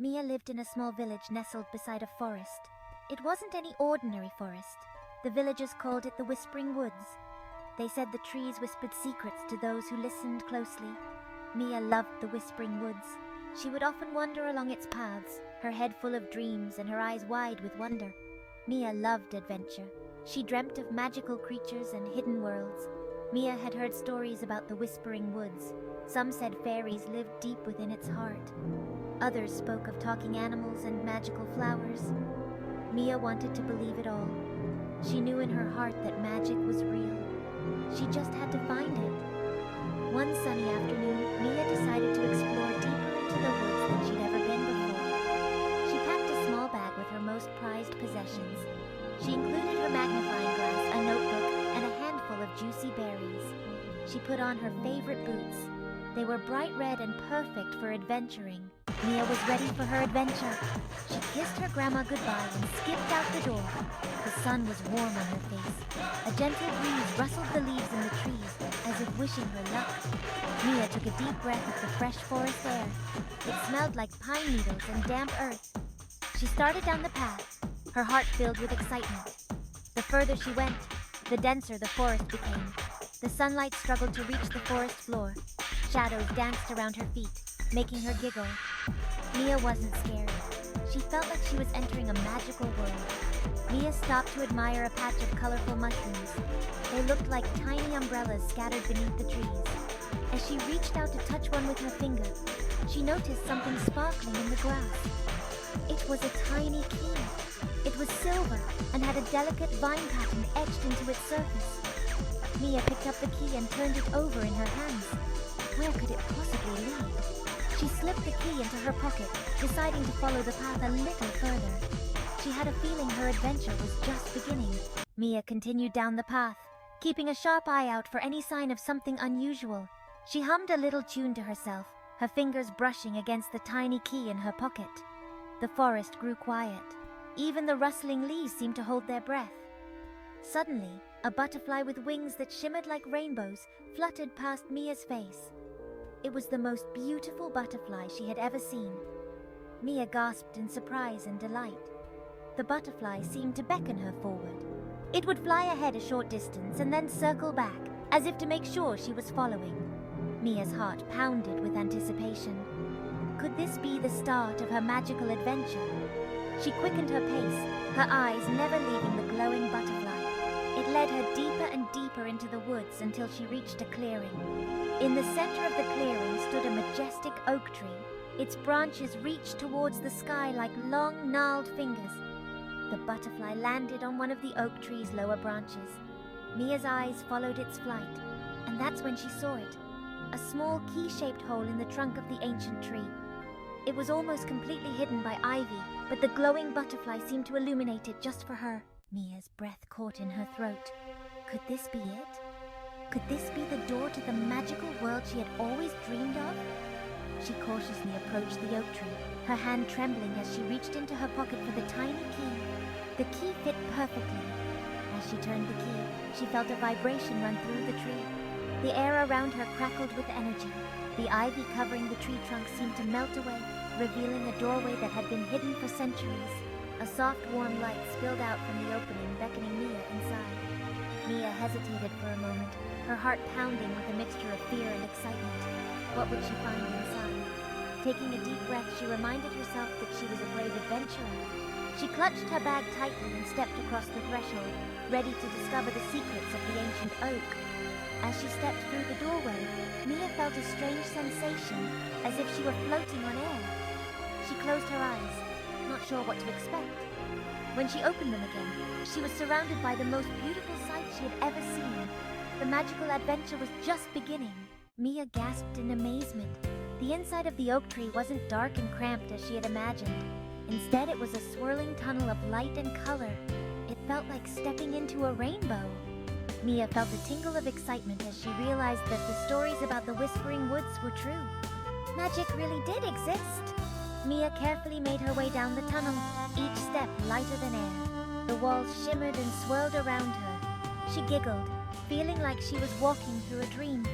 Mia lived in a small village nestled beside a forest. It wasn't any ordinary forest. The villagers called it the Whispering Woods. They said the trees whispered secrets to those who listened closely. Mia loved the Whispering Woods. She would often wander along its paths, her head full of dreams and her eyes wide with wonder. Mia loved adventure. She dreamt of magical creatures and hidden worlds. Mia had heard stories about the Whispering Woods. Some said fairies lived deep within its heart. Others spoke of talking animals and magical flowers. Mia wanted to believe it all. She knew in her heart that magic was real. She just had to find it. One sunny afternoon, Mia decided to explore deeper into the woods than she'd ever been before. She packed a small bag with her most prized possessions. She included her magnifying glass, a notebook, and a handful of juicy berries. She put on her favorite boots. They were bright red and perfect for adventuring. Mia was ready for her adventure. She kissed her grandma goodbye and skipped out the door. The sun was warm on her face. A gentle breeze rustled the leaves in the trees, as if wishing her luck. Mia took a deep breath of the fresh forest air. It smelled like pine needles and damp earth. She started down the path, her heart filled with excitement. The further she went, the denser the forest became. The sunlight struggled to reach the forest floor. Shadows danced around her feet, making her giggle. Mia wasn't scared. She felt like she was entering a magical world. Mia stopped to admire a patch of colorful mushrooms. They looked like tiny umbrellas scattered beneath the trees. As she reached out to touch one with her finger, she noticed something sparkling in the grass. It was a tiny key. It was silver and had a delicate vine pattern etched into its surface. Mia picked up the key and turned it over in her hands. Where could it possibly lead? She slipped the key into her pocket, deciding to follow the path a little further. She had a feeling her adventure was just beginning. Mia continued down the path, keeping a sharp eye out for any sign of something unusual. She hummed a little tune to herself, her fingers brushing against the tiny key in her pocket. The forest grew quiet. Even the rustling leaves seemed to hold their breath. Suddenly, a butterfly with wings that shimmered like rainbows fluttered past Mia's face. It was the most beautiful butterfly she had ever seen. Mia gasped in surprise and delight. The butterfly seemed to beckon her forward. It would fly ahead a short distance and then circle back, as if to make sure she was following. Mia's heart pounded with anticipation. Could this be the start of her magical adventure? She quickened her pace, her eyes never leaving the glowing butterfly. It led her deeper and deeper into the woods until she reached a clearing. In the center of the clearing stood a majestic oak tree. Its branches reached towards the sky like long, gnarled fingers. The butterfly landed on one of the oak tree's lower branches. Mia's eyes followed its flight, and that's when she saw it. A small key-shaped hole in the trunk of the ancient tree. It was almost completely hidden by ivy, but the glowing butterfly seemed to illuminate it just for her. Mia's breath caught in her throat. Could this be it? Could this be the door to the magical world she had always dreamed of? She cautiously approached the oak tree, her hand trembling as she reached into her pocket for the tiny key. The key fit perfectly. As she turned the key, she felt a vibration run through the tree. The air around her crackled with energy. The ivy covering the tree trunk seemed to melt away, revealing a doorway that had been hidden for centuries. A soft, warm light spilled out from the opening, beckoning Mia inside. Mia hesitated for a moment, her heart pounding with a mixture of fear and excitement. What would she find inside? Taking a deep breath, she reminded herself that she was a brave adventurer. She clutched her bag tightly and stepped across the threshold, ready to discover the secrets of the ancient oak. As she stepped through the doorway, Mia felt a strange sensation, as if she were floating on air. She closed her eyes, not sure what to expect. When she opened them again, she was surrounded by the most beautiful sight she had ever seen. The magical adventure was just beginning. Mia gasped in amazement. The inside of the oak tree wasn't dark and cramped as she had imagined. Instead, it was a swirling tunnel of light and color. It felt like stepping into a rainbow. Mia felt a tingle of excitement as she realized that the stories about the Whispering Woods were true. Magic really did exist. Mia carefully made her way down the tunnel, each step lighter than air. The walls shimmered and swirled around her. She giggled, feeling like she was walking through a dream.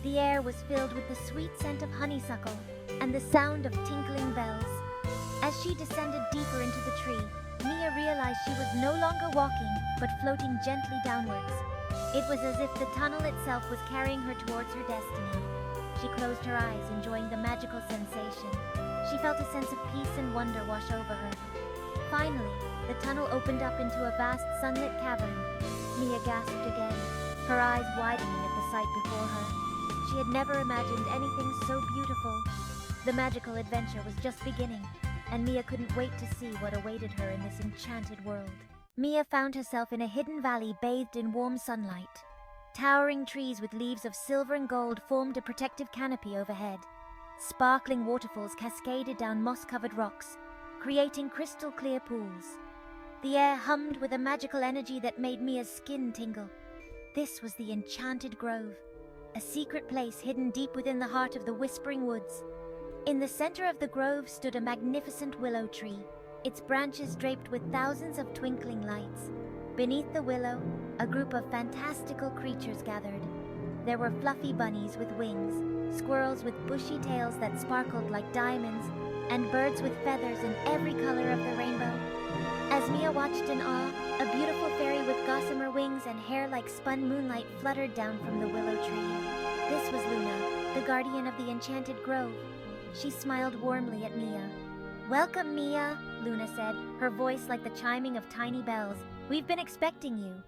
The air was filled with the sweet scent of honeysuckle and the sound of tinkling bells. As she descended deeper into the tree, Mia realized she was no longer walking, but floating gently downwards. It was as if the tunnel itself was carrying her towards her destiny. She closed her eyes, enjoying the magical sensation. She felt a sense of peace and wonder wash over her. Finally, the tunnel opened up into a vast sunlit cavern. Mia gasped again, her eyes widening at the sight before her. She had never imagined anything so beautiful. The magical adventure was just beginning, and Mia couldn't wait to see what awaited her in this enchanted world. Mia found herself in a hidden valley bathed in warm sunlight. Towering trees with leaves of silver and gold formed a protective canopy overhead. Sparkling waterfalls cascaded down moss-covered rocks, creating crystal-clear pools. The air hummed with a magical energy that made Mia's skin tingle. This was the Enchanted Grove, a secret place hidden deep within the heart of the Whispering Woods. In the center of the grove stood a magnificent willow tree, its branches draped with thousands of twinkling lights. Beneath the willow, a group of fantastical creatures gathered. There were fluffy bunnies with wings, squirrels with bushy tails that sparkled like diamonds, and birds with feathers in every color of the rainbow. As Mia watched in awe, a beautiful fairy with gossamer wings and hair like spun moonlight fluttered down from the willow tree. This was Luna, the guardian of the Enchanted Grove. She smiled warmly at Mia. "Welcome, Mia," Luna said, her voice like the chiming of tiny bells. "We've been expecting you."